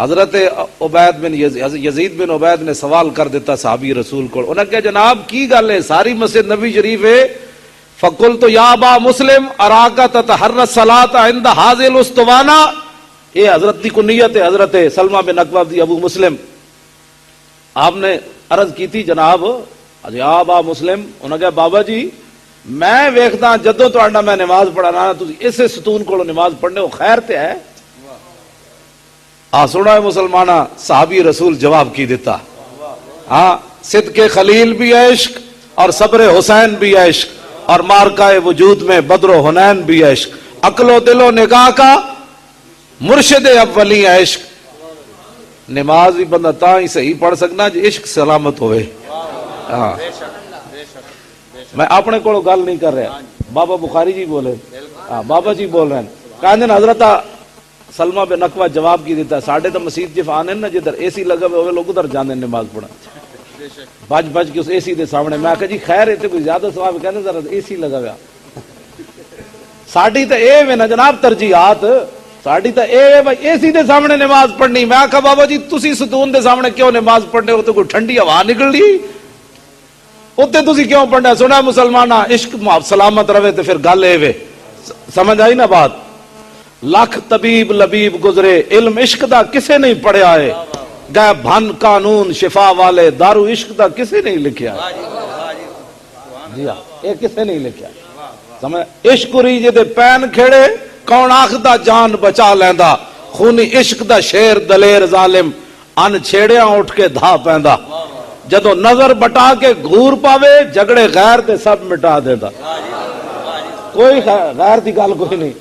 حضرت یزید بن عبید نے سوال کر دیتا صحابی رسول کو، انہوں نے کہا جناب کی گل ہے، ساری مسجد نبی شریف ہے، فقلت یا ابا مسلم اراک تتحر الصلاۃ عند هذه الاسطوانہ، یہ حضرت کی کنیت ہے حضرت سلمہ بن اکوع دی ابو مسلم. آپ نے عرض کی تھی جناب یا ابا مسلم، انہوں نے کہا بابا جی میں ویکھدا جدوں تہاڈا میں نماز پڑھانا تسی اسے ستون کو نماز پڑھنے ہو، خیر تے ہے. سنا ہے مسلمانہ، صحابی رسول جواب کی دیتا، ہاں صدق خلیل بھی عشق اور صبر حسین بھی عشق اور مارکہ وجود میں بدر و حنین بھی عشق، عقل و دل و نگاہ کا مرشد اولی عشق. نماز بھی بندہ تا ہی صحیح پڑھ سکنا جی عشق سلامت ہوئے. ہاں میں اپنے کو گل نہیں کر رہا، بابا بخاری جی بولے، بابا جی بول رہے ہیں، کہنے حضرت سلمہ بن اکوع جواب کی دیتا ہے، ساڑھے تو مسجد جف آنے نا جدھر اے سی لگا ہوئے لوگ ادھر جانے نماز پڑھا، بج بج کے اس اے سی دے سامنے. میں کہا جی خیر ہے کوئی زیادہ ثواب، کہنے ذرا اے سی لگا ہوا. ساڑھی تو اے میں نا جناب ترجیحات، ساڑھی تو اے ہے بھائی اے سی دے سامنے نماز پڑھنی. میں کہا بابا جی تسی ستون دے سامنے کیوں نماز پڑھنے ہو، تو کوئی ٹھنڈی ہوا نکل لی اتنے تسی کیوں پڑھنا. سنا مسلمانہ عشق سلامت رہے تو پھر گل اے وے، سمجھ آئی نا بات. لاکھ طبیب لبیب گزرے علم عشق دا کسے نہیں پڑھیا ہے، گئے بھن قانون شفا والے دارو عشق دا کسے نہیں لکھیا ہے. جی ہاں یہ کسے نہیں لکھیا. سمجھ عشق ری جے پین کھڑے کون آخدا جان بچا لیندا، خونی عشق دا شیر دلیر ظالم ان چھیڑیاں اٹھ کے دھا پیندا. جدو نظر بٹا کے گھور پاوے جھگڑے غیر تے سب مٹا دیندا. کوئی غیر دی گل کوئی نہیں.